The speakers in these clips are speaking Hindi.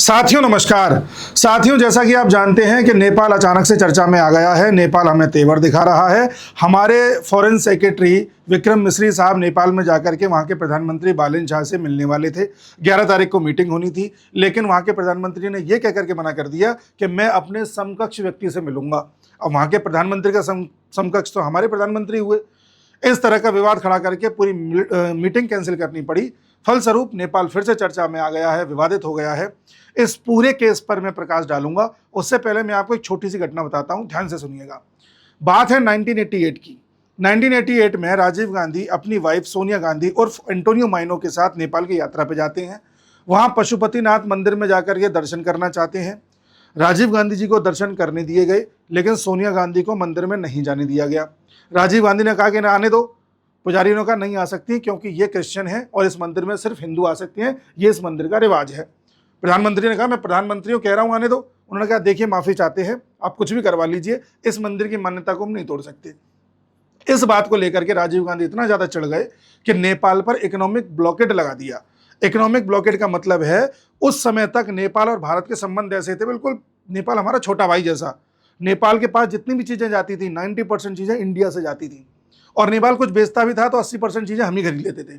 साथियों नमस्कार। साथियों, जैसा कि आप जानते हैं कि नेपाल अचानक से चर्चा में आ गया है। नेपाल हमें तेवर दिखा रहा है। हमारे फॉरेन सेक्रेटरी विक्रम मिश्री साहब नेपाल में जाकर के वहां के प्रधानमंत्री बालेन शाह से मिलने वाले थे। 11 तारीख को मीटिंग होनी थी, लेकिन वहां के प्रधानमंत्री ने यह कहकर के मना कर दिया कि मैं अपने समकक्ष व्यक्ति से मिलूंगा। अब वहां के प्रधानमंत्री का समकक्ष तो हमारे प्रधानमंत्री हुए। इस तरह का विवाद खड़ा करके पूरी मीटिंग कैंसिल करनी पड़ी। फलस्वरूप नेपाल फिर से चर्चा में आ गया है, विवादित हो गया है। इस पूरे केस पर मैं प्रकाश डालूंगा। उससे पहले मैं आपको एक छोटी सी घटना बताता हूं, ध्यान से सुनिएगा। बात है 1988 की। 1988 में राजीव गांधी अपनी वाइफ सोनिया गांधी और एंटोनियो माइनो के साथ नेपाल की यात्रा पर जाते हैं। वहां पशुपतिनाथ मंदिर में जाकर के दर्शन करना चाहते हैं। राजीव गांधी जी को दर्शन करने दिए गए, लेकिन सोनिया गांधी को मंदिर में नहीं जाने दिया गया। राजीव गांधी ने कहा कि ना आने दो। पुजारियों ने कहा नहीं आ सकती, क्योंकि ये क्रिश्चियन है और इस मंदिर में सिर्फ हिंदू आ सकते हैं, ये इस मंदिर का रिवाज है। प्रधानमंत्री ने कहा मैं प्रधानमंत्री हूँ, कह रहा हूँ आने दो। उन्होंने कहा देखिए माफी चाहते हैं, आप कुछ भी करवा लीजिए, इस मंदिर की मान्यता को हम नहीं तोड़ सकते। इस बात को लेकर के राजीव गांधी इतना ज्यादा चढ़ गए कि नेपाल पर इकोनॉमिक ब्लॉकेड लगा दिया। इकोनॉमिक ब्लॉकेड का मतलब है उस समय तक नेपाल और भारत के संबंध ऐसे थे, बिल्कुल नेपाल हमारा छोटा भाई जैसा। नेपाल के पास जितनी भी चीजें जाती थी 90% चीजें इंडिया से जाती थी, और नेपाल कुछ बेचता भी था तो 80% चीजें हम ही खरीद लेते थे।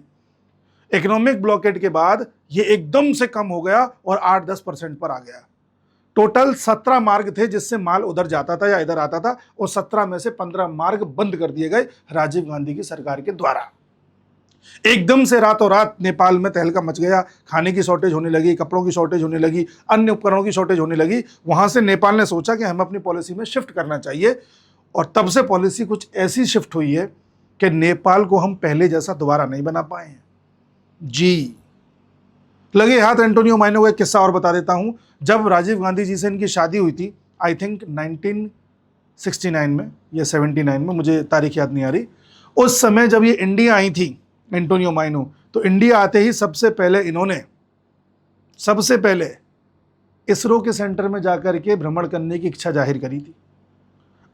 इकोनॉमिक ब्लॉकेड के बाद ये एकदम से कम हो गया और 8-10% पर आ गया। टोटल 17 मार्ग थे जिससे माल उधर जाता था या इधर आता था, और 17 में से 15 मार्ग बंद कर दिए गए राजीव गांधी की सरकार के द्वारा। एकदम से रातों रात नेपाल में तहलका मच गया। खाने की शॉर्टेज होने लगी, कपड़ों की शॉर्टेज होने लगी, अन्य उपकरणों की शॉर्टेज होने लगी। वहां से नेपाल ने सोचा कि हमें अपनी पॉलिसी में शिफ्ट करना चाहिए, और तब से पॉलिसी कुछ ऐसी शिफ्ट हुई है कि नेपाल को हम पहले जैसा दोबारा नहीं बना पाए हैं जी। लगे हाथ एंटोनियो माइनो का एक किस्सा और बता देता हूं। जब राजीव गांधी जी से इनकी शादी हुई थी, आई थिंक 1969 में या 79 में, मुझे तारीख याद नहीं आ रही। उस समय जब ये इंडिया आई थी एंटोनियो माइनो, तो इंडिया आते ही सबसे पहले इन्होंने इसरो के सेंटर में जाकर के भ्रमण करने की इच्छा जाहिर करी थी।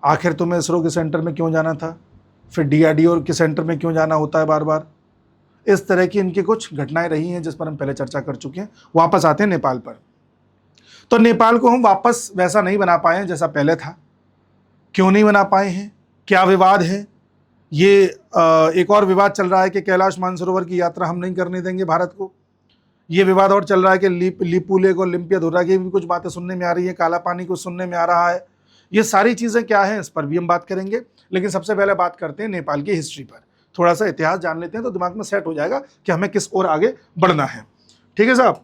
आखिर तुम्हें इसरो के सेंटर में क्यों जाना था, फिर डीआरडीओ के सेंटर में क्यों जाना होता है बार बार। इस तरह की इनकी कुछ घटनाएं रही हैं जिस पर हम पहले चर्चा कर चुके हैं। वापस आते हैं नेपाल पर। तो नेपाल को हम वापस वैसा नहीं बना पाए हैं जैसा पहले था। क्यों नहीं बना पाए हैं, क्या विवाद है? ये एक और विवाद चल रहा है कि कैलाश मानसरोवर की यात्रा हम नहीं करने देंगे भारत को। ये विवाद और चल रहा है कि लिपू लेक और लिम्पियाधुरा की भी कुछ बातें सुनने में आ रही है, काला पानी कुछ सुनने में आ रहा है। ये सारी चीज़ें क्या हैं, इस पर भी हम बात करेंगे। लेकिन सबसे पहले बात करते हैं नेपाल की हिस्ट्री पर। थोड़ा सा इतिहास जान लेते हैं तो दिमाग में सेट हो जाएगा कि हमें किस ओर आगे बढ़ना है। ठीक है साहब,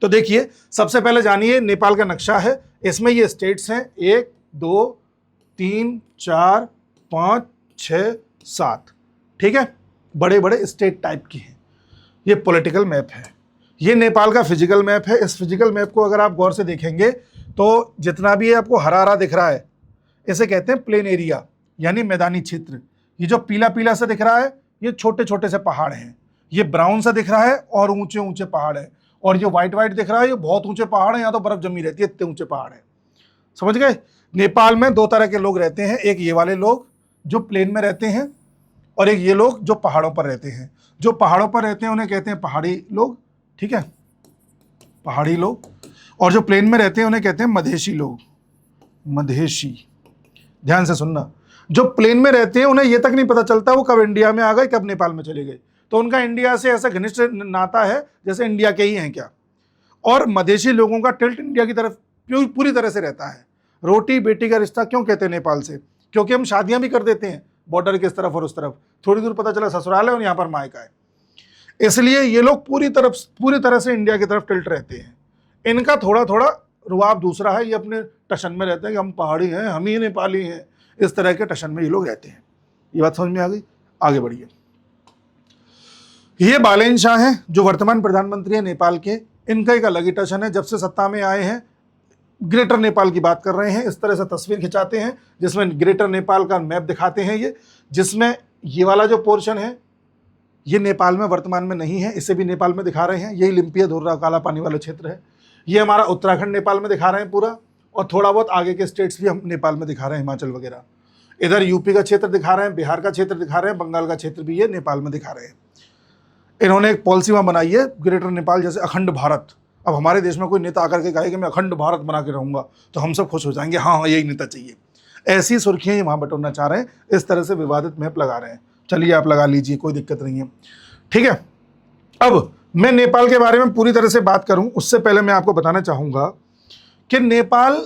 तो देखिए सबसे पहले जानिए नेपाल का नक्शा है। इसमें ये स्टेट्स हैं 1 2 3 4 5 6 7। ठीक है, बड़े बड़े स्टेट टाइप की हैं। ये पॉलिटिकल मैप है, ये नेपाल का फिजिकल मैप है। इस फिजिकल मैप को अगर आप गौर से देखेंगे तो जितना भी ये आपको हरा हरा दिख रहा है, इसे कहते हैं प्लेन एरिया, यानी मैदानी क्षेत्र। ये जो पीला पीला सा दिख रहा है, ये छोटे छोटे से पहाड़ हैं। ये ब्राउन सा दिख रहा है और ऊंचे ऊंचे पहाड़ है। और ये व्हाइट व्हाइट दिख रहा है, ये बहुत ऊंचे पहाड़ हैं, यहाँ तो बर्फ जमी रहती है, इतने ऊंचे पहाड़ है। समझ गए? नेपाल में 2 तरह के लोग रहते हैं। एक ये वाले लोग जो प्लेन में रहते हैं, और एक ये लोग जो पहाड़ों पर रहते हैं। जो पहाड़ों पर रहते हैं उन्हें कहते हैं पहाड़ी लोग। ठीक है, पहाड़ी लोग। और जो प्लेन में रहते हैं उन्हें कहते हैं मधेशी लोग, मधेशी। ध्यान से सुनना, जो प्लेन में रहते हैं उन्हें यह तक नहीं पता चलता वो कब इंडिया में आ गए, कब नेपाल में चले गए। तो उनका इंडिया से ऐसा घनिष्ठ नाता है जैसे इंडिया के ही हैं क्या। और मधेशी लोगों का टिल्ट इंडिया की तरफ पूरी तरह से रहता है। रोटी बेटी का रिश्ता क्यों कहते हैं नेपाल से? क्योंकि हम शादियां भी कर देते हैं बॉर्डर की इस तरफ और उस तरफ। थोड़ी दूर पता चला ससुराल है और यहाँ पर मायका है। इसलिए ये लोग पूरी तरह से इंडिया की तरफ टिल्ट रहते हैं। इनका थोड़ा थोड़ा रुआब दूसरा है। ये अपने टशन में रहते हैं कि हम पहाड़ी हैं, हम ही नेपाली हैं। इस तरह के टशन में ये लोग रहते हैं। ये बात समझ में आ गई? आगे बढ़िए। ये बालेन शाह हैं जो वर्तमान प्रधानमंत्री हैं नेपाल के। इनका एक अलग ही टशन है। जब से सत्ता में आए हैं ग्रेटर नेपाल की बात कर रहे हैं। इस तरह से तस्वीर खिंचाते हैं जिसमें ग्रेटर नेपाल का मैप दिखाते हैं ये, जिसमें ये वाला जो पोर्शन है ये नेपाल में वर्तमान में नहीं है, इसे भी नेपाल में दिखा रहे हैं। यही लिम्पियाधुरा काला पानी वाला क्षेत्र है। ये हमारा उत्तराखंड नेपाल में दिखा रहे हैं पूरा, और थोड़ा बहुत आगे के स्टेट्स भी हम नेपाल में दिखा रहे हैं, हिमाचल वगैरह। इधर यूपी का क्षेत्र दिखा रहे हैं, बिहार का क्षेत्र दिखा रहे हैं, बंगाल का क्षेत्र भी ये नेपाल में दिखा रहे हैं। इन्होंने एक पॉलिसी वहाँ बनाई है ग्रेटर नेपाल जैसे अखंड भारत, अब हमारे देश में कोई नेता आकर के कहे कि मैं अखंड भारत बना के रहूंगा तो हम सब खुश हो जाएंगे, हाँ हाँ यही नेता चाहिए। ऐसी सुर्खियां ये वहां बटोरना चाह रहे हैं, इस तरह से विवादित मैप लगा रहे हैं। चलिए आप लगा लीजिए, कोई दिक्कत नहीं है, ठीक है। अब मैं नेपाल के बारे में पूरी तरह से बात करूं उससे पहले मैं आपको बताना चाहूंगा कि नेपाल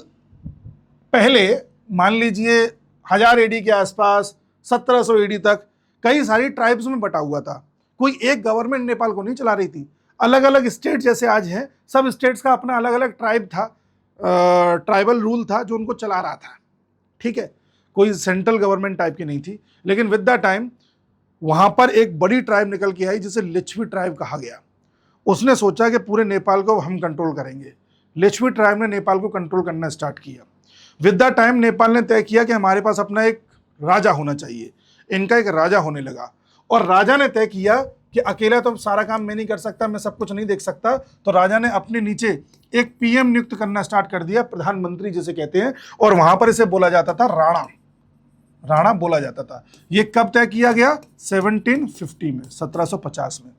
पहले मान लीजिए 1000 एडी के आसपास 1700 एडी तक कई सारी ट्राइब्स में बटा हुआ था। कोई एक गवर्नमेंट नेपाल को नहीं चला रही थी। अलग अलग स्टेट जैसे आज हैं, सब स्टेट्स का अपना अलग अलग ट्राइब था, ट्राइबल रूल था जो उनको चला रहा था, ठीक है। कोई सेंट्रल गवर्नमेंट टाइप की नहीं थी। लेकिन विद द टाइम वहां पर एक बड़ी ट्राइब निकल के आई जिसे लिच्छवी ट्राइब कहा गया। उसने सोचा कि पूरे नेपाल को हम कंट्रोल करेंगे। लिच्छवी ट्राइब ने नेपाल को कंट्रोल करना स्टार्ट किया। विद द टाइम नेपाल ने तय किया कि हमारे पास अपना एक राजा होना चाहिए। इनका एक राजा होने लगा और राजा ने तय किया कि अकेला तो सारा काम मैं नहीं कर सकता, मैं सब कुछ नहीं देख सकता। तो राजा ने अपने नीचे एक पीएम नियुक्त करना स्टार्ट कर दिया, प्रधानमंत्री जिसे कहते हैं, और वहां पर इसे बोला जाता था राणा। राणा बोला जाता था। ये कब तय किया गया? 1750 में, 1750 में।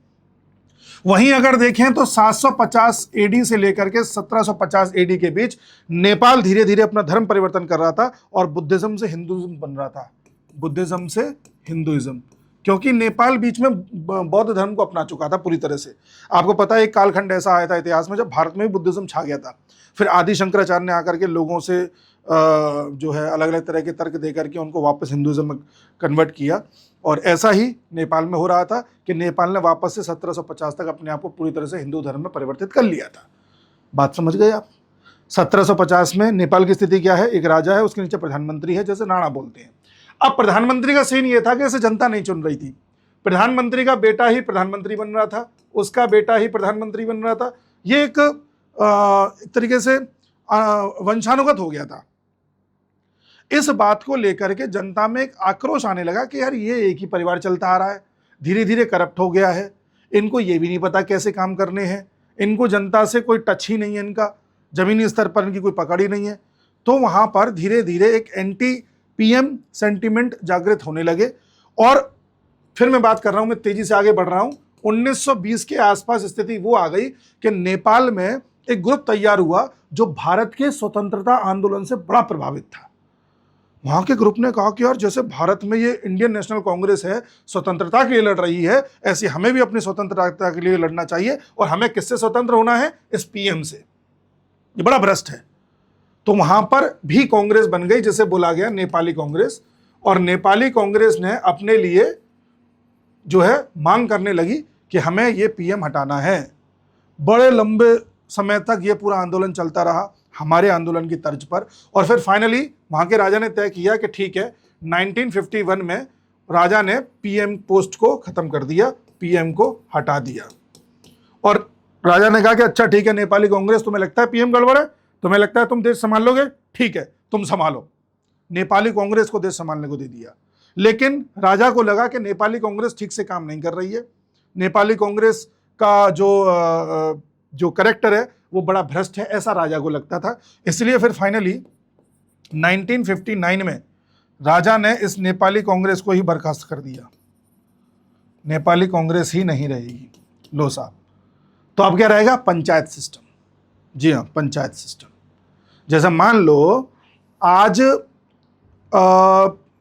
वहीं अगर देखें तो 750 एडी से लेकर के 1750 एडी के बीच नेपाल धीरे धीरे अपना धर्म परिवर्तन कर रहा था और बुद्धिज्म से हिंदुइज्म बन रहा था। बुद्धिज्म से हिंदुइज्म, क्योंकि नेपाल बीच में बौद्ध धर्म को अपना चुका था पूरी तरह से। आपको पता है एक कालखंड ऐसा आया था इतिहास में जब भारत में भी बुद्धिज्म छा गया था। फिर आदि शंकराचार्य ने आकर के लोगों से जो है अलग अलग तरह के तर्क दे करके उनको वापस हिंदुइज्म में कन्वर्ट किया। और ऐसा ही नेपाल में हो रहा था कि नेपाल ने वापस से 1750 तक अपने आप को पूरी तरह से हिंदू धर्म में परिवर्तित कर लिया था। बात समझ गए आप? 1750 में नेपाल की स्थिति क्या है? एक राजा है, उसके नीचे प्रधानमंत्री है, जैसे राणा बोलते हैं। अब प्रधानमंत्री का सीन ये था कि इसे जनता नहीं चुन रही थी। प्रधानमंत्री का बेटा ही प्रधानमंत्री बन रहा था, उसका बेटा ही प्रधानमंत्री बन रहा था। ये एक तरीके से वंशानुगत हो गया था। इस बात को लेकर के जनता में एक आक्रोश आने लगा कि यार ये एक ही परिवार चलता आ रहा है, धीरे धीरे करप्ट हो गया है, इनको ये भी नहीं पता कैसे काम करने हैं, इनको जनता से कोई टच ही नहीं है, इनका जमीनी स्तर पर इनकी कोई पकड़ ही नहीं है। तो वहां पर धीरे धीरे एक एंटी पीएम सेंटिमेंट जागृत होने लगे। और फिर मैं बात कर रहा हूं, मैं तेजी से आगे बढ़ रहा हूं। 1920 के आसपास स्थिति वो आ गई कि नेपाल में एक ग्रुप तैयार हुआ जो भारत के स्वतंत्रता आंदोलन से बड़ा प्रभावित था। वहां के ग्रुप ने कहा कि यार जैसे भारत में ये इंडियन नेशनल कांग्रेस है, स्वतंत्रता के लिए लड़ रही है, ऐसे हमें भी अपनी स्वतंत्रता के लिए लड़ना चाहिए। और हमें किससे स्वतंत्र होना है? इस पीएम से। ये बड़ा भ्रष्ट है। तो वहां पर भी कांग्रेस बन गई जिसे बोला गया नेपाली कांग्रेस। और नेपाली कांग्रेस ने अपने लिए जो है मांग करने लगी कि हमें ये पीएम हटाना है। बड़े लंबे समय तक ये पूरा आंदोलन चलता रहा हमारे आंदोलन की तर्ज पर। और फिर फाइनली वहां के राजा ने तय किया कि ठीक है, 1951 में राजा ने पीएम पोस्ट को खत्म कर दिया, पीएम को हटा दिया। और राजा ने कहा कि अच्छा ठीक है नेपाली कांग्रेस, तुम्हें लगता है पीएम गड़बड़ है, तुम्हें लगता है तुम देश संभाल लोगे, ठीक है तुम संभालो। नेपाली कांग्रेस को देश संभालने को दे दिया। लेकिन राजा को लगा कि नेपाली कांग्रेस ठीक से काम नहीं कर रही है, नेपाली कांग्रेस का जो करेक्टर है वो बड़ा भ्रष्ट है, ऐसा राजा को लगता था। इसलिए फिर फाइनली 1959 में राजा ने इस नेपाली कांग्रेस को ही बर्खास्त कर दिया। नेपाली कांग्रेस ही नहीं रहेगी। लो साहब, तो अब क्या रहेगा? पंचायत सिस्टम। जी हाँ, पंचायत सिस्टम। जैसे मान लो आज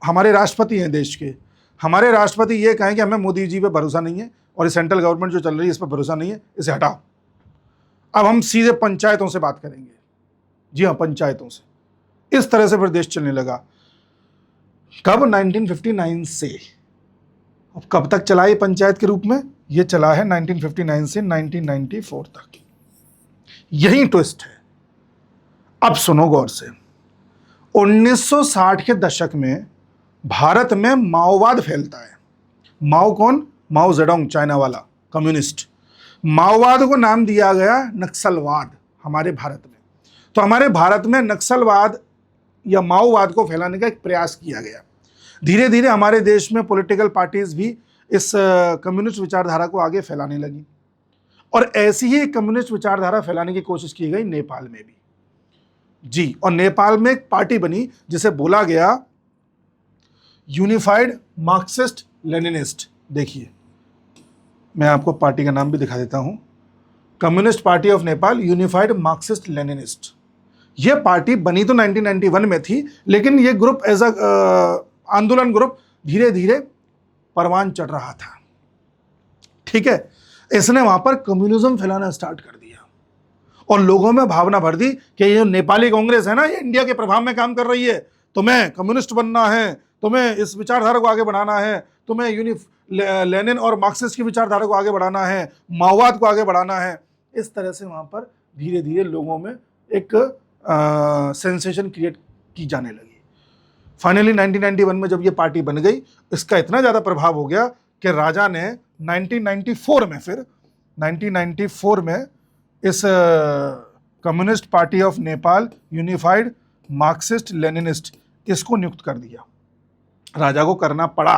हमारे राष्ट्रपति हैं देश के, हमारे राष्ट्रपति ये कहें कि हमें मोदी जी पे भरोसा नहीं है और ये सेंट्रल गवर्नमेंट जो चल रही है इस पर भरोसा नहीं है, इसे हटाओ। अब हम सीधे पंचायतों से बात करेंगे। जी हाँ, पंचायतों से। इस तरह से फिर देश चलने लगा। कब? 1959 से। अब कब तक चला ये पंचायत के रूप में? ये चला है 1959 से 1994 तक। यही ट्विस्ट है। अब सुनो गौर से। 1960 के दशक में भारत में माओवाद फैलता है। माओ कौन? माओ जेडोंग, चाइना वाला कम्युनिस्ट। माओवाद को नाम दिया गया नक्सलवाद हमारे भारत में। तो हमारे भारत में नक्सलवाद या माओवाद को फैलाने का एक प्रयास किया गया। धीरे धीरे हमारे देश में पॉलिटिकल पार्टीज भी इस कम्युनिस्ट विचारधारा को आगे फैलाने लगी। और ऐसी ही एक कम्युनिस्ट विचारधारा फैलाने की कोशिश की गई नेपाल में भी। जी, और नेपाल में एक पार्टी बनी जिसे बोला गया यूनिफाइड मार्क्सिस्ट लेनिनिस्ट। देखिए, मैं आपको पार्टी का नाम भी दिखा देता हूं। Communist party of Nepal unified Marxist Leninist. ये पार्टी बनी तो 1991 में थी, लेकिन ये ग्रुप एज अ आंदोलन ग्रुप धीरे धीरे परवान चढ़ रहा था। ठीक है, इसने वहां पर कम्युनिज्म फैलाना स्टार्ट कर दिया और लोगों में भावना भर दी कि ये नेपाली कांग्रेस है ना, ये इंडिया के प्रभाव में काम कर रही है, तुम्हें कम्युनिस्ट बनना है, तुम्हें इस विचारधारा को आगे बढ़ाना है, तुम्हें लेनिन और मार्क्सिस्ट की विचारधारा को आगे बढ़ाना है, माओवाद को आगे बढ़ाना है। इस तरह से वहां पर धीरे धीरे लोगों में एक सेंसेशन क्रिएट की जाने लगी। फाइनली 1991 में जब ये पार्टी बन गई, इसका इतना ज़्यादा प्रभाव हो गया कि राजा ने 1994 में इस communist party of Nepal unified Marxist Leninist इसको नियुक्त कर दिया। राजा को करना पड़ा,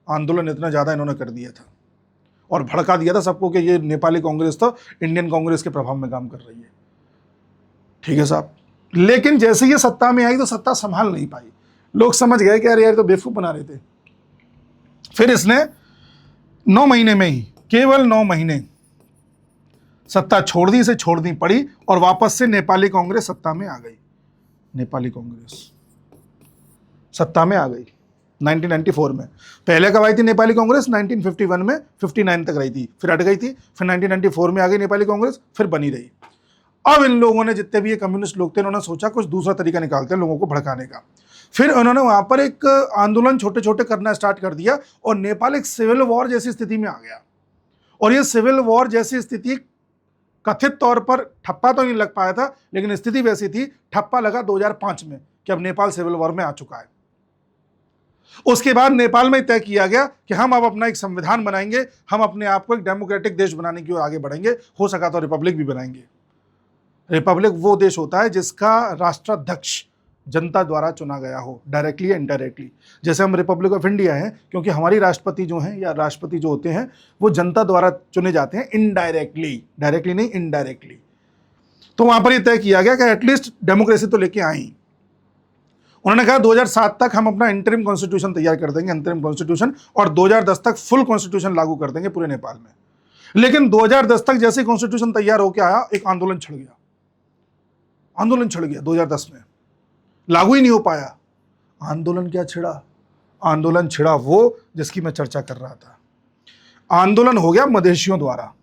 आंदोलन इतना ज़्यादा इन्होंने कर दिया था और भड़का दिया था सबको कि ये नेपाली कांग्रेस तो इंडियन कांग्रेस के प्रभाव में काम कर रही है। ठीक है साहब, लेकिन जैसे ये सत्ता में आई तो सत्ता संभाल नहीं पाई। लोग समझ गए कि अरे यार तो बेवकूफ़ बना रहे थे। फिर इसने 9 महीने में ही, केवल 9 महीने सत्ता छोड़ दी, इसे छोड़नी पड़ी और वापस से नेपाली कांग्रेस सत्ता में आ गई। नेपाली कांग्रेस सत्ता में आ गई 1994 में। पहले कब आई थी नेपाली कांग्रेस? 1951 में 59 तक रही थी, फिर हट गई थी, फिर 1994 में आ गई नेपाली कांग्रेस, फिर बनी रही। अब इन लोगों ने, जितने भी ये कम्युनिस्ट लोग थे, इन्होंने सोचा कुछ दूसरा तरीका निकालते हैं लोगों को भड़काने का। फिर उन्होंने वहां पर एक आंदोलन छोटे छोटे करना स्टार्ट कर दिया और नेपाल एक सिविल वॉर जैसी स्थिति में आ गया। और ये सिविल वॉर जैसी स्थिति कथित तौर पर ठप्पा तो नहीं लग पाया था, लेकिन स्थिति वैसी थी, ठप्पा लगा 2005 में कि अब नेपाल सिविल वॉर में आ चुका है। उसके बाद नेपाल में तय किया गया कि हम अब अपना एक संविधान बनाएंगे, हम अपने आप को एक डेमोक्रेटिक देश बनाने की ओर आगे बढ़ेंगे, हो सका तो रिपब्लिक भी बनाएंगे। रिपब्लिक वो देश होता है जिसका राष्ट्राध्यक्ष जनता द्वारा चुना गया हो, डायरेक्टली या इनडायरेक्टली। जैसे हम रिपब्लिक ऑफ इंडिया हैं, क्योंकि हमारी राष्ट्रपति जो हैं या राष्ट्रपति जो होते हैं वो जनता द्वारा चुने जाते हैं इनडायरेक्टली, डायरेक्टली नहीं, इनडायरेक्टली। तो वहां पर यह तय किया गया कि एटलीस्ट डेमोक्रेसी तो लेके आई। उन्होंने कहा 2007 तक हम अपना इंटरिम कॉन्स्टिट्यूशन तैयार कर देंगे, अंतरिम कॉन्स्टिट्यूशन, और 2010 तक फुल कॉन्स्टिट्यूशन लागू कर देंगे पूरे नेपाल में। लेकिन 2010 तक जैसे कॉन्स्टिट्यूशन तैयार होकर आया, एक आंदोलन छिड़ गया। आंदोलन छिड़ गया 2010 में, लागू ही नहीं हो पाया। आंदोलन क्या छिड़ा? आंदोलन छिड़ा वो जिसकी मैं चर्चा कर रहा था। आंदोलन हो गया मधेशियों द्वारा।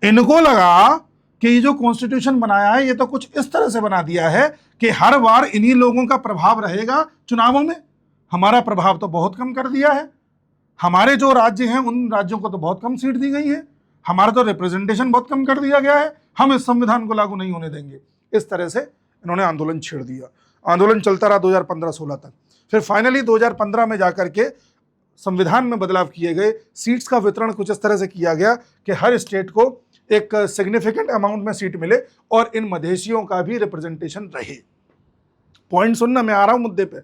इनको लगा कि ये जो कॉन्स्टिट्यूशन बनाया है ये तो कुछ इस तरह से बना दिया है कि हर बार इन्हीं लोगों का प्रभाव रहेगा चुनावों में। हमारा प्रभाव तो बहुत कम कर दिया है, हमारे जो राज्य हैं उन राज्यों को तो बहुत कम सीट दी गई है, हमारा तो रिप्रेजेंटेशन बहुत कम कर दिया गया है, हम इस संविधान को लागू नहीं होने देंगे। इस तरह से इन्होंने आंदोलन छेड़ दिया। आंदोलन चलता रहा 2015-16 तक। फिर फाइनली 2015 में जाकर के संविधान में बदलाव किए गए, सीट्स का वितरण कुछ इस तरह से किया गया कि हर स्टेट को एक सिग्निफिकेंट अमाउंट में सीट मिले और इन मधेशियों का भी रिप्रेजेंटेशन रहे। पॉइंट सुनना, मैं आ रहा हूं मुद्दे पे।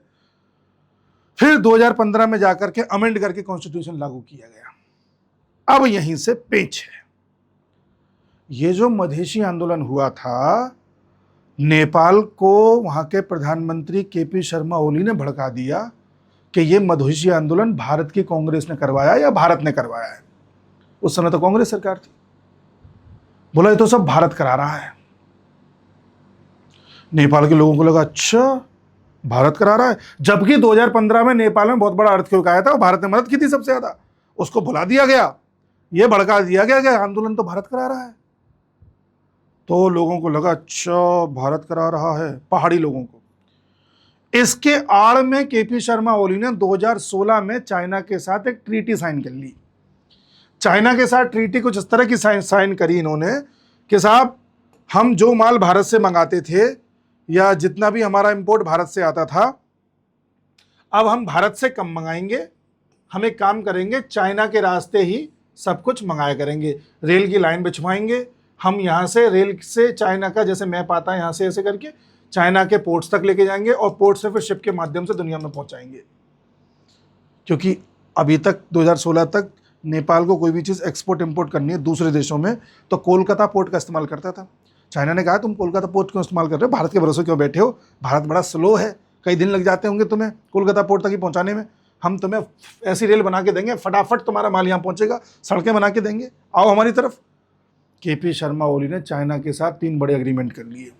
फिर 2015 में जाकर के अमेंड करके कॉन्स्टिट्यूशन लागू किया गया। अब यहीं से पेच है। ये जो मधेशी आंदोलन हुआ था, नेपाल को वहां के प्रधानमंत्री केपी शर्मा ओली ने भड़का दिया कि ये मधेशी आंदोलन भारत की कांग्रेस ने करवाया या भारत ने करवाया है। उस समय तो कांग्रेस सरकार थी। बोला ये तो सब भारत करा रहा है। नेपाल के लोगों को लगा अच्छा भारत करा रहा है, जबकि 2015 में नेपाल में बहुत बड़ा अर्थक्वेक आया था और भारत ने मदद की थी सबसे ज्यादा। उसको भुला दिया गया, ये भड़का दिया गया कि आंदोलन तो भारत करा रहा है। तो लोगों को लगा अच्छा भारत करा रहा है, पहाड़ी लोगों को। इसके आड़ में केपी शर्मा ओली ने 2016 में चाइना के साथ एक ट्रीटी साइन कर ली। चाइना के साथ ट्रीटी कुछ इस तरह की साइन करी इन्होंने कि साहब हम जो माल भारत से मंगाते थे या जितना भी हमारा इंपोर्ट भारत से आता था, अब हम भारत से कम मंगाएंगे। हम एक काम करेंगे, चाइना के रास्ते ही सब कुछ मंगाया करेंगे, रेल की लाइन बिछवाएंगे हम, यहाँ से रेल से चाइना का जैसे मैप आता है यहाँ से ऐसे करके चाइना के पोर्ट्स तक लेके जाएंगे और पोर्ट से फिर शिप के माध्यम से दुनिया में पहुँचाएंगे। क्योंकि अभी तक 2016 तक नेपाल को कोई भी चीज़ एक्सपोर्ट इंपोर्ट करनी है दूसरे देशों में तो कोलकाता पोर्ट का इस्तेमाल करता था। चाइना ने कहा तुम कोलकाता पोर्ट क्यों इस्तेमाल कर रहे हो, भारत के भरोसे क्यों बैठे हो, भारत बड़ा स्लो है, कई दिन लग जाते होंगे तुम्हें कोलकाता पोर्ट तक ही पहुंचाने में, हम तुम्हें ऐसी रेल बना के देंगे फटाफट तुम्हारा माल यहाँ पहुंचेगा, सड़कें बना के देंगे, आओ हमारी तरफ। केपी शर्मा ओली ने चाइना के साथ 3 बड़े एग्रीमेंट कर लिए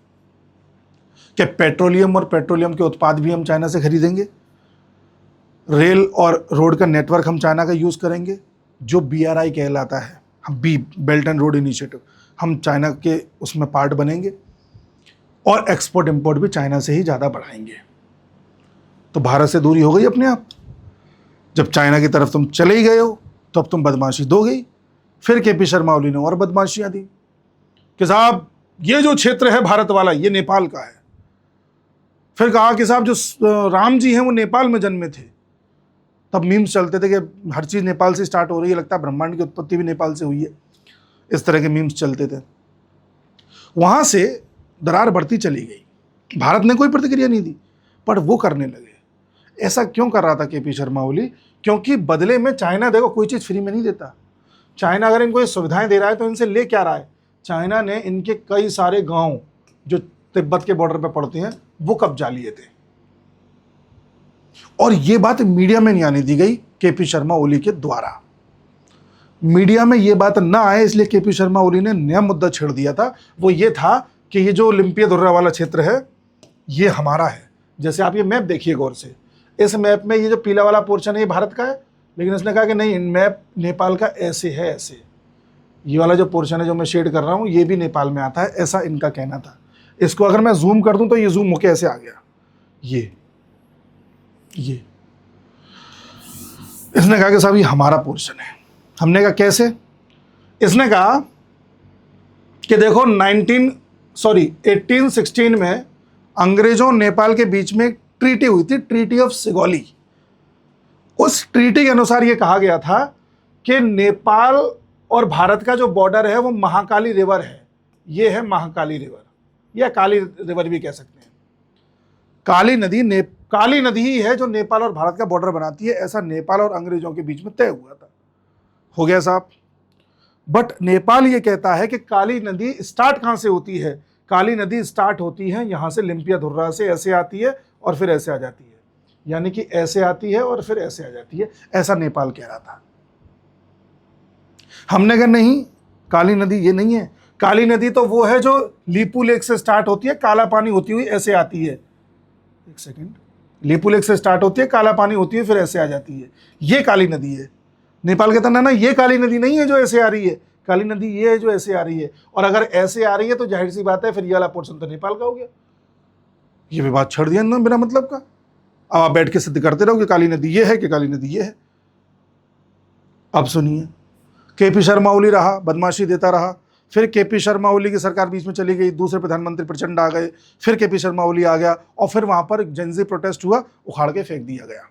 कि पेट्रोलियम और पेट्रोलियम के उत्पाद भी हम चाइना से खरीदेंगे, रेल और रोड का नेटवर्क हम चाइना का यूज़ करेंगे, जो BRI कहलाता है, हम बेल्ट एंड रोड इनिशिएटिव, हम चाइना के उसमें पार्ट बनेंगे, और एक्सपोर्ट इंपोर्ट भी चाइना से ही ज़्यादा बढ़ाएंगे। तो भारत से दूरी हो गई अपने आप। जब चाइना की तरफ तुम चले ही गए हो तो अब तुम बदमाशी दो गई। फिर केपी शर्मा ओली ने और बदमाशियां दी कि साहब ये जो क्षेत्र है भारत वाला ये नेपाल का है। फिर कहा कि साहब जो राम जी हैं वो नेपाल में जन्मे थे। तब मीम्स चलते थे कि हर चीज़ नेपाल से स्टार्ट हो रही है, लगता है ब्रह्मांड की उत्पत्ति भी नेपाल से हुई है, इस तरह के मीम्स चलते थे। वहाँ से दरार बढ़ती चली गई। भारत ने कोई प्रतिक्रिया नहीं दी, पर वो करने लगे। ऐसा क्यों कर रहा था केपी शर्मा ओली? क्योंकि बदले में चाइना, देखो कोई चीज़ फ्री में नहीं देता। चाइना अगर इनको ये सुविधाएं दे रहा है तो इनसे ले क्या रहा है? चाइना ने इनके कई सारे गांव जो तिब्बत के बॉर्डर पे पड़ते हैं वो कब्जा लिए थे, और ये बात मीडिया में नहीं आने दी गई केपी शर्मा ओली के द्वारा। मीडिया में ये बात ना आए इसलिए केपी शर्मा ओली ने नया मुद्दा छेड़ दिया था। वो ये था कि ये जो ओलंपिया दुर्रा वाला क्षेत्र है ये हमारा है। जैसे आप ये मैप देखिए गौर से, इस मैप में ये जो पीला वाला पोर्शन है ये भारत का है, लेकिन इसने कहा कि नहीं, मैप नेपाल का ऐसे है, ऐसे। ये वाला जो पोर्शन है जो मैं शेड कर रहा हूँ ये भी नेपाल में आता है, ऐसा इनका कहना था। इसको अगर मैं जूम कर दूं तो ये जूम होके ऐसे आ गया। ये इसने कहा कि साहब ये हमारा पोर्शन है। हमने कहा कैसे? इसने कहा कि देखो 1816 में अंग्रेजों नेपाल के बीच में ट्रीटी हुई थी, ट्रीटी ऑफ सिगौली। उस ट्रीटी के अनुसार यह कहा गया था कि नेपाल और भारत का जो बॉर्डर है वो महाकाली रिवर है। ये है महाकाली रिवर, या काली रिवर भी कह सकते हैं। काली नदी ही है जो नेपाल और भारत का बॉर्डर बनाती है। ऐसा नेपाल और अंग्रेजों के बीच में तय हुआ था। हो गया साहब। बट नेपाल ये कहता है कि काली नदी स्टार्ट कहां से होती है? काली नदी स्टार्ट होती है यहां से, लिम्पिया धुर्रा से ऐसे आती है और फिर ऐसे आ जाती है, यानी कि ऐसे आती है और फिर ऐसे आ जाती है। ऐसा नेपाल कह रहा था। हमने कहा नहीं, काली नदी ये नहीं है। काली नदी तो वो है जो लीपू लेक से स्टार्ट होती है, काला पानी होती हुई ऐसे आती है। एक सेकेंड, लीपू लेक से स्टार्ट होती है, काला पानी होती है, फिर ऐसे आ जाती है। ये काली नदी है। नेपाल कहता ना ये काली नदी नहीं है जो ऐसे आ रही है, काली नदी ये है जो ऐसे आ रही है। और अगर ऐसे आ रही है तो जाहिर सी बात है फिर ये वाला पोर्शन तो नेपाल का हो गया। ये भी बात छोड़ दिया ना बिना मतलब का। अब आप बैठ के सिद्ध करते रहो कि काली नदी ये है कि काली नदी ये है। अब सुनिए, केपी शर्मा ओली रहा, बदमाशी देता रहा। फिर केपी शर्मा ओली की सरकार बीच में चली गई, दूसरे प्रधानमंत्री प्रचंड आ गए, फिर केपी शर्मा ओली आ गया, और फिर वहां पर जेनजी प्रोटेस्ट हुआ, उखाड़ के फेंक दिया गया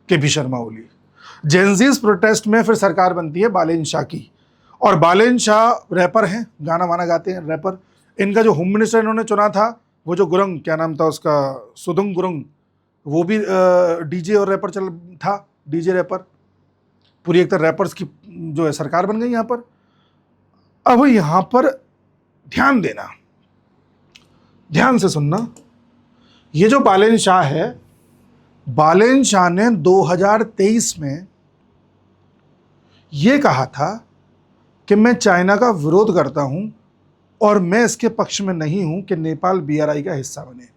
KP Sharma Oli. Gen Zs protest में फिर सरकार बनती है बालेन शाह की, और बालेन शाह रैपर हैं, गाना वाना गाते हैं, रैपर। इनका जो होम मिनिस्टर इन्होंने चुना था, वो जो गुरंग, क्या नाम था उसका, सुदुंग गुरंग, वो भी डीजे और रैपर था, डीजे रैपर। पूरी एक तरह रैपर्स की जो है सरकार बन गई यहाँ पर। अब यहाँ पर ध्यान देना, ध्यान से सुनना। ये जो बालेन शाह है, बालेन शाह ने 2023 में ये कहा था कि मैं चाइना का विरोध करता हूं और मैं इसके पक्ष में नहीं हूं कि नेपाल BRI का हिस्सा बने,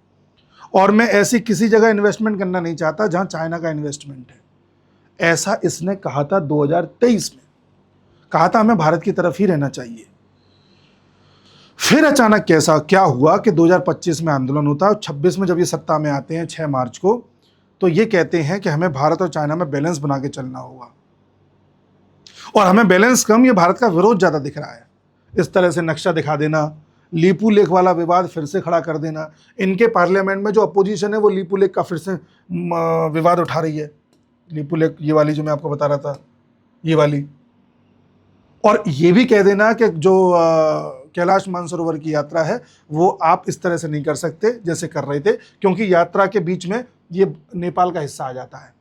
और मैं ऐसी किसी जगह इन्वेस्टमेंट करना नहीं चाहता जहां चाइना का इन्वेस्टमेंट है। ऐसा इसने कहा था 2023 में। कहा था हमें भारत की तरफ ही रहना चाहिए। फिर अचानक क्या हुआ कि 2025 में आंदोलन होता है, और 26 में जब ये सत्ता में आते हैं 6 मार्च को, तो ये कहते हैं कि हमें भारत और चाइना में बैलेंस बना के चलना होगा, और हमें बैलेंस कम, ये भारत का विरोध ज़्यादा दिख रहा है। इस तरह से नक्शा दिखा देना, लीपू लेक वाला विवाद फिर से खड़ा कर देना। इनके पार्लियामेंट में जो अपोजिशन है वो लीपू लेक का फिर से विवाद उठा रही है। लीपू लेक ये वाली जो मैं आपको बता रहा था, ये वाली। और ये भी कह देना कि जो कैलाश मानसरोवर की यात्रा है वो आप इस तरह से नहीं कर सकते जैसे कर रहे थे, क्योंकि यात्रा के बीच में ये नेपाल का हिस्सा आ जाता है।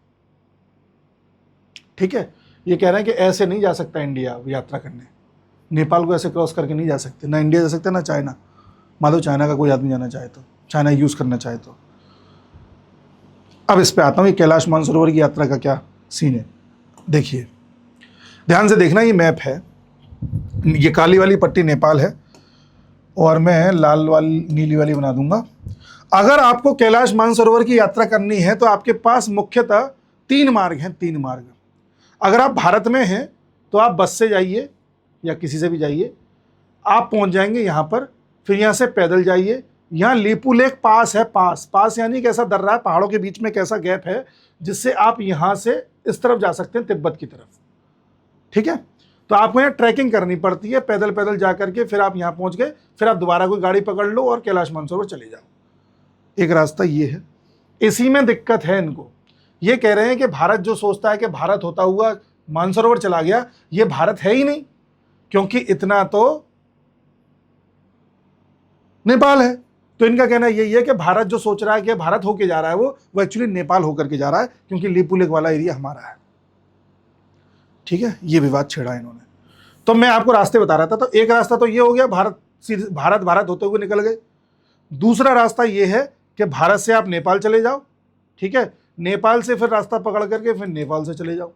ठीक है, ये कह रहे हैं कि ऐसे नहीं जा सकता इंडिया यात्रा करने, नेपाल को ऐसे क्रॉस करके नहीं जा सकते, ना इंडिया जा सकते ना चाइना। मान लो चाइना का कोई आदमी जाना चाहे तो, चाइना यूज़ करना चाहे तो। अब इस पे आता हूँ, ये कैलाश मानसरोवर की यात्रा का क्या सीन है। देखिए, ध्यान से देखना, ये मैप है, ये काली वाली पट्टी नेपाल है और मैं लाल वाली नीली वाली बना दूंगा। अगर आपको कैलाश मानसरोवर की यात्रा करनी है तो आपके पास मुख्यतः 3 मार्ग हैं, 3 मार्ग। अगर आप भारत में हैं तो आप बस से जाइए या किसी से भी जाइए, आप पहुंच जाएंगे यहाँ पर। फिर यहाँ से पैदल जाइए, यहाँ लीपू लेक पास है। पास यानी कैसा दर्रा है, पहाड़ों के बीच में कैसा गैप है जिससे आप यहाँ से इस तरफ जा सकते हैं, तिब्बत की तरफ। ठीक है, तो आपको यहाँ ट्रैकिंग करनी पड़ती है, पैदल पैदल जा करके फिर आप यहाँ पहुँच गए, फिर आप दोबारा कोई गाड़ी पकड़ लो और कैलाश मानसरोवर चले जाओ। एक रास्ता ये है। इसी में दिक्कत है इनको। ये कह रहे हैं कि भारत जो सोचता है कि भारत होता हुआ मानसरोवर चला गया, ये भारत है ही नहीं, क्योंकि इतना तो नेपाल है। तो इनका कहना यही है कि भारत जो सोच रहा है कि भारत होके जा रहा है वो एक्चुअली नेपाल होकर के जा रहा है, क्योंकि लीपुलेक वाला एरिया हमारा है। ठीक है, ये विवाद छेड़ा इन्होंने। तो मैं आपको रास्ते बता रहा था। तो एक रास्ता तो ये हो गया, भारत होते हुए निकल गए। दूसरा रास्ता ये है कि भारत से आप नेपाल चले जाओ। ठीक है, नेपाल से फिर रास्ता पकड़ करके फिर नेपाल से चले जाओ।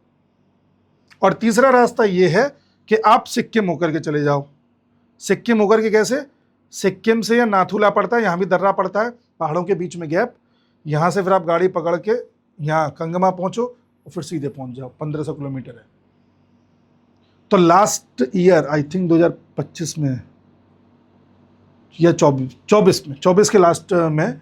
और तीसरा रास्ता ये है कि आप सिक्किम होकर के चले जाओ। सिक्किम होकर के कैसे? सिक्किम से या नाथुला पड़ता है, यहाँ भी दर्रा पड़ता है, पहाड़ों के बीच में गैप। यहाँ से फिर आप गाड़ी पकड़ के यहाँ कंगमा पहुँचो और फिर सीधे पहुँच जाओ। 1500 किलोमीटर है। तो लास्ट ईयर आई थिंक 2025 में या 24 के लास्ट में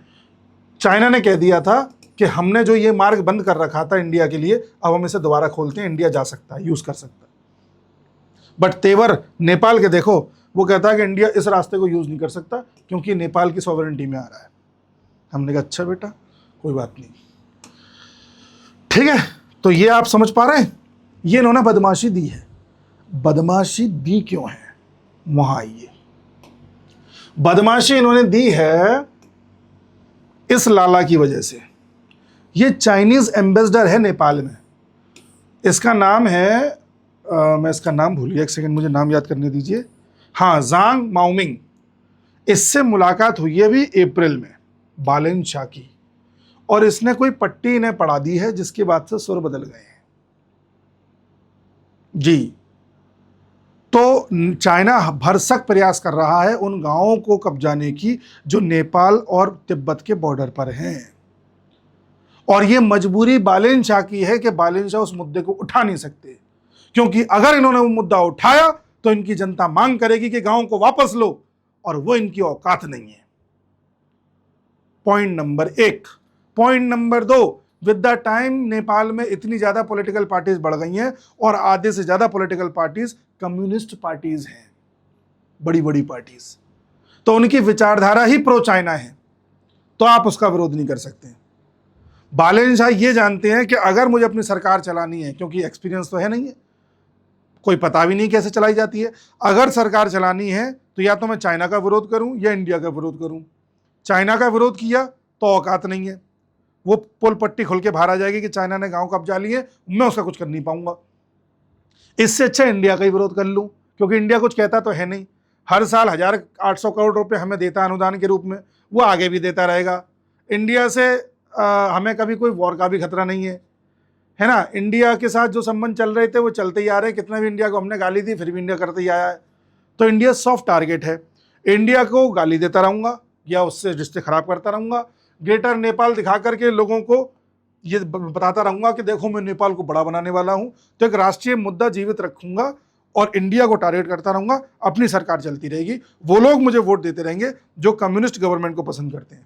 चाइना ने कह दिया था कि हमने जो ये मार्ग बंद कर रखा था इंडिया के लिए, अब हम इसे दोबारा खोलते हैं, इंडिया जा सकता है, यूज़ कर सकता है। बट तेवर नेपाल के देखो, वो कहता है कि इंडिया इस रास्ते को यूज़ नहीं कर सकता क्योंकि नेपाल की सॉवरेनिटी में आ रहा है। हमने कहा अच्छा बेटा कोई बात नहीं। ठीक है, तो ये आप समझ पा रहे हैं, ये इन्होंने बदमाशी दी है। बदमाशी दी क्यों है, वहां आइए। बदमाशी इन्होंने दी है इस लाला की वजह से। ये चाइनीज एम्बेसडर है नेपाल में, इसका नाम है मैं इसका नाम भूल गया, एक सेकंड मुझे नाम याद करने दीजिए। हाँ, जांग माओमिंग। इससे मुलाकात हुई है भी अप्रैल में बालेन शाह की, और इसने कोई पट्टी इन्हें पढ़ा दी है जिसके बाद से सुर बदल गए हैं जी। तो चाइना भरसक प्रयास कर रहा है उन गांवों को कब्जाने की जो नेपाल और तिब्बत के बॉर्डर पर हैं, और ये मजबूरी बालेन शाह की है कि बालेन शाह उस मुद्दे को उठा नहीं सकते, क्योंकि अगर इन्होंने वो मुद्दा उठाया तो इनकी जनता मांग करेगी कि गांवों को वापस लो, और वो इनकी औकात नहीं है। Point number 1। Point number 2, with the time Nepal में इतनी ज्यादा पॉलिटिकल पार्टीज बढ़ गई हैं, और आधे से ज्यादा पॉलिटिकल पार्टीज कम्युनिस्ट पार्टीज हैं, बड़ी बड़ी पार्टीज। तो उनकी विचारधारा ही प्रो चाइना है, तो आप उसका विरोध नहीं कर सकते। बालेन शाह ये जानते हैं कि अगर मुझे अपनी सरकार चलानी है, क्योंकि एक्सपीरियंस तो है नहीं है, कोई पता भी नहीं कैसे चलाई जाती है, अगर सरकार चलानी है तो या तो मैं चाइना का विरोध करूं या इंडिया का विरोध करूं। चाइना का विरोध किया तो औकात नहीं है, वो पुल पट्टी खुल के बाहर आ जाएगी कि चाइना ने गांव कब्जा लिए, मैं उसका कुछ कर नहीं पाऊंगा। इससे अच्छा इंडिया का ही विरोध कर लूं, क्योंकि इंडिया कुछ कहता तो है नहीं। हर साल 1800 करोड़ रुपए हमें देता अनुदान के रूप में, वो आगे भी देता रहेगा। इंडिया से हमें कभी कोई वॉर का भी खतरा नहीं है ना। इंडिया के साथ जो संबंध चल रहे थे वो चलते ही आ रहे हैं। कितना भी इंडिया को हमने गाली दी, फिर भी इंडिया करते ही आया है। तो इंडिया सॉफ्ट टारगेट है। इंडिया को गाली देता रहूंगा या उससे रिश्ते खराब करता रहूंगा, ग्रेटर नेपाल दिखा करके लोगों को ये बताता रहूंगा कि देखो मैं नेपाल को बड़ा बनाने वाला हूं। तो एक राष्ट्रीय मुद्दा जीवित रखूंगा और इंडिया को टारगेट करता रहूंगा, अपनी सरकार चलती रहेगी। वो लोग मुझे वोट देते रहेंगे जो कम्युनिस्ट गवर्नमेंट को पसंद करते हैं,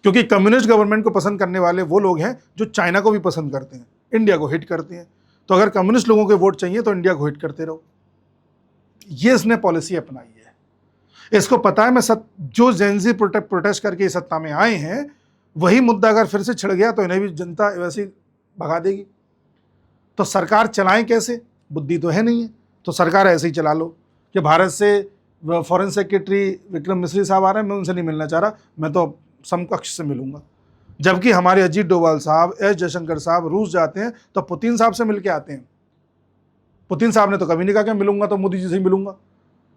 क्योंकि कम्युनिस्ट गवर्नमेंट को पसंद करने वाले वो लोग हैं जो चाइना को भी पसंद करते हैं, इंडिया को हिट करते हैं। तो अगर कम्युनिस्ट लोगों के वोट चाहिए तो इंडिया को हिट करते रहो। ये इसने पॉलिसी अपनाई है। इसको पता है मैं जो जेनजी प्रोटेस्ट करके इस सत्ता में आए हैं, वही मुद्दा अगर फिर से छिड़ गया तो इन्हें भी जनता वैसे ही भगा देगी। तो सरकार चलाएं कैसे, बुद्धि तो है नहीं है, तो सरकार ऐसे ही चला लो कि भारत से फॉरेन सेक्रेटरी विक्रम मिश्री साहब आ रहे हैं, मैं उनसे नहीं मिलना चाह रहा, मैं तो समकक्ष से मिलूंगा। जबकि हमारे अजीत डोभाल साहब, एस जयशंकर साहब रूस जाते हैं तो पुतिन साहब से मिलके आते हैं। पुतिन साहब ने तो कभी नहीं कहा कि मिलूंगा तो मोदी जी से ही मिलूंगा।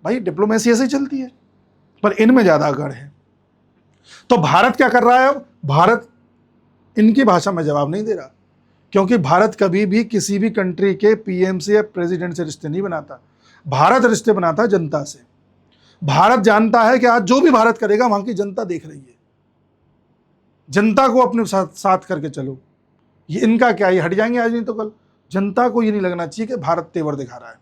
भाई डिप्लोमेसी ऐसे ही चलती है, पर इनमें ज्यादा अकड़ है। तो भारत क्या कर रहा है अब? भारत इनकी भाषा में जवाब नहीं दे रहा, क्योंकि भारत कभी भी किसी भी कंट्री के पीएम से या प्रेसिडेंट से रिश्ते नहीं बनाता। भारत रिश्ते बनाता है जनता से। भारत जानता है कि आज जो भी भारत करेगा वहां की जनता देख रही है, जनता को अपने साथ करके चलो। ये इनका क्या, ये हट जाएंगे आज नहीं तो कल। जनता को ये नहीं लगना चाहिए कि भारत तेवर दिखा रहा है।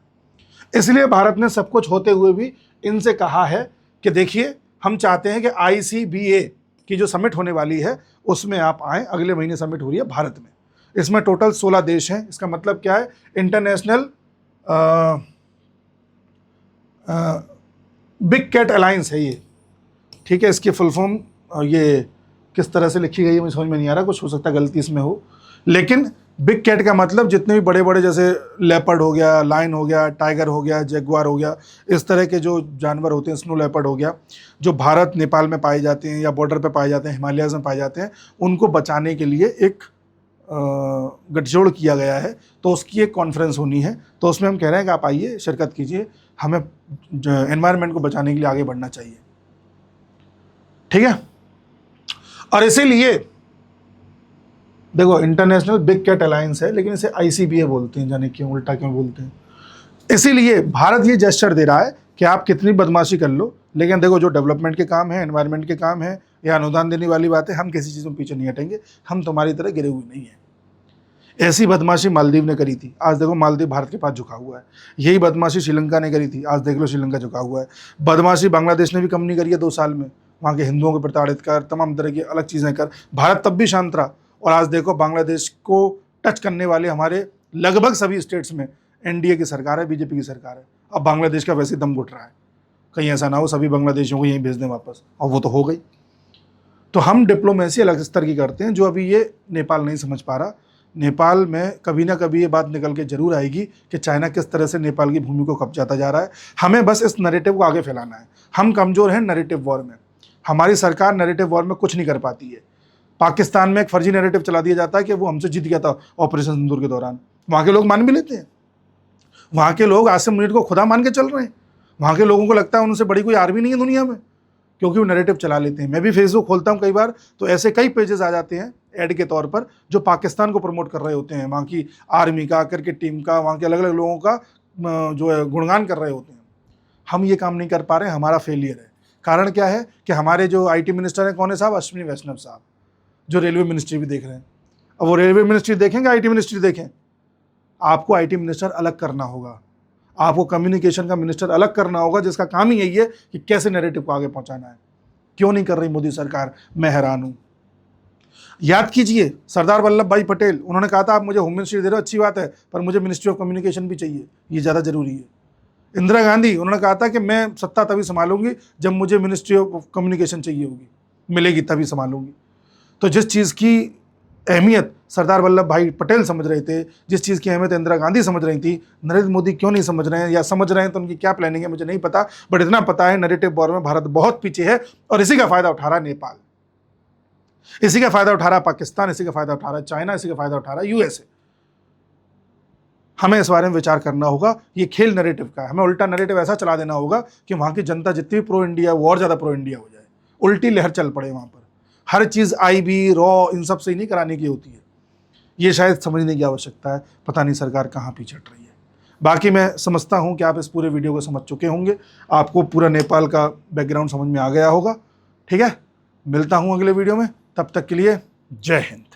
इसलिए भारत ने सब कुछ होते हुए भी इनसे कहा है कि देखिए हम चाहते हैं कि ICBA की जो समिट होने वाली है उसमें आप आएँ। अगले महीने समिट हो रही है भारत में, इसमें टोटल 16 देश हैं। इसका मतलब क्या है, इंटरनेशनल बिग कैट अलायंस है ये, ठीक है। इसकी फुल फॉर्म ये किस तरह से लिखी गई है मुझे समझ में नहीं आ रहा, कुछ हो सकता है गलती इसमें हो, लेकिन बिग कैट का मतलब जितने भी बड़े बड़े जैसे लेपर्ड हो गया, लायन हो गया, टाइगर हो गया, जैगुआर हो गया, इस तरह के जो जानवर होते हैं, स्नो लेपर्ड हो गया, जो भारत नेपाल में पाए जाते हैं या बॉर्डर पे पाए जाते हैं, हिमालयाज़ में पाए जाते हैं, उनको बचाने के लिए एक गठजोड़ किया गया है। तो उसकी एक कॉन्फ्रेंस होनी है, तो उसमें हम कह रहे हैं कि आप आइए, शिरकत कीजिए, हमें एनवायरनमेंट को बचाने के लिए आगे बढ़ना चाहिए, ठीक है। और इसीलिए देखो इंटरनेशनल बिग कैट अलायंस है, लेकिन इसे ICBA बोलते हैं, जाने क्यों, उल्टा क्यों बोलते हैं। इसीलिए भारत ये जेस्चर दे रहा है कि आप कितनी बदमाशी कर लो, लेकिन देखो जो डेवलपमेंट के काम है, एनवायरनमेंट के काम है या अनुदान देने वाली बात है, हम किसी चीज़ में पीछे नहीं हटेंगे, हम तुम्हारी तरह गिरे हुए नहीं हैं। ऐसी बदमाशी मालदीव ने करी थी, आज देखो मालदीव भारत के पास झुका हुआ है। यही बदमाशी श्रीलंका ने करी थी, आज देख लो श्रीलंका झुका हुआ है। बदमाशी बांग्लादेश ने भी कम नहीं करी है 2 साल में, वहाँ के हिंदुओं को प्रताड़ित कर, तमाम तरह की अलग चीज़ें कर, भारत तब भी शांत रहा। और आज देखो बांग्लादेश को टच करने वाले हमारे लगभग सभी स्टेट्स में NDA की सरकार है, BJP की सरकार है। अब बांग्लादेश का वैसे दम घुट रहा है, कहीं ऐसा ना हो सभी बांग्लादेशियों को यहीं भेज दें वापस, और वो तो हो गई। तो हम डिप्लोमेसी अलग स्तर की करते हैं, जो अभी ये नेपाल नहीं समझ पा रहा। नेपाल में कभी ना कभी ये बात निकल के जरूर आएगी कि चाइना किस तरह से नेपाल की भूमि को कब्जाता जा रहा है। हमें बस इस नैरेटिव को आगे फैलाना है। हम कमज़ोर हैं नैरेटिव वॉर में, हमारी सरकार नैरेटिव वॉर में कुछ नहीं कर पाती है। पाकिस्तान में एक फर्जी नैरेटिव चला दिया जाता है कि वो हमसे जीत गया था ऑपरेशन सिंदूर के दौरान, वहाँ के लोग मान भी लेते हैं। वहाँ के लोग आसिम मुनीर को खुदा मान के चल रहे हैं। वहाँ के लोगों को लगता है उनसे बड़ी कोई आर्मी नहीं है दुनिया में, क्योंकि वो नैरेटिव चला लेते हैं। मैं भी फेसबुक खोलता हूँ कई बार, तो ऐसे कई पेजेस आ जाते हैं ऐड के तौर पर, जो पाकिस्तान को प्रमोट कर रहे होते हैं, वहाँ की आर्मी का, क्रिकेट टीम का, वहाँ के अलग अलग लोगों का जो है गुणगान कर रहे होते हैं। हम ये काम नहीं कर पा रहे हैं, हमारा फेलियर है। कारण क्या है कि हमारे जो IT मिनिस्टर हैं, कौन है साहब, अश्विनी वैष्णव साहब, जो रेलवे मिनिस्ट्री भी देख रहे हैं। अब वो रेलवे मिनिस्ट्री देखेंगे, IT मिनिस्ट्री देखें, आपको IT मिनिस्टर अलग करना होगा, आपको कम्युनिकेशन का मिनिस्टर अलग करना होगा, जिसका काम ही यही है कि कैसे नैरेटिव को आगे पहुंचाना है। क्यों नहीं कर रही मोदी सरकार, मैं हैरान हूं। याद कीजिए सरदार वल्लभ भाई पटेल, उन्होंने कहा था आप मुझे होम मिनिस्ट्री दे रहे हो, अच्छी बात है, पर मुझे मिनिस्ट्री ऑफ कम्युनिकेशन भी चाहिए, ये ज़्यादा जरूरी है। इंदिरा गांधी, उन्होंने कहा था कि मैं सत्ता तभी संभालूंगी जब मुझे मिनिस्ट्री ऑफ कम्युनिकेशन चाहिए होगी, मिलेगी तभी संभालूंगी। तो जिस चीज़ की अहमियत सरदार वल्लभ भाई पटेल समझ रहे थे, जिस चीज़ की अहमियत इंदिरा गांधी समझ रही थी, नरेंद्र मोदी क्यों नहीं समझ रहे हैं, या समझ रहे हैं तो उनकी क्या प्लानिंग है मुझे नहीं पता, बट इतना पता है नैरेटिव वॉर में भारत बहुत पीछे है, और इसी का फायदा उठा रहा नेपाल, इसी का फायदा उठा रहा पाकिस्तान, इसी का फायदा उठा रहा चाइना, इसी का फायदा उठा रहा USA। हमें इस बारे में विचार करना होगा। ये खेल नैरेटिव का है, हमें उल्टा नैरेटिव ऐसा चला देना होगा कि वहाँ की जनता जितनी भी प्रो इंडिया वो और ज़्यादा प्रो इंडिया हो जाए, उल्टी लहर चल पड़े वहाँ पर। हर चीज़ IB रॉ इन सब से ही नहीं कराने की होती है, ये शायद समझने की आवश्यकता है। पता नहीं सरकार कहाँ पीछे हट रही है। बाकी मैं समझता हूँ कि आप इस पूरे वीडियो को समझ चुके होंगे, आपको पूरा नेपाल का बैकग्राउंड समझ में आ गया होगा। ठीक है, मिलता हूँ अगले वीडियो में, तब तक के लिए जय हिंद।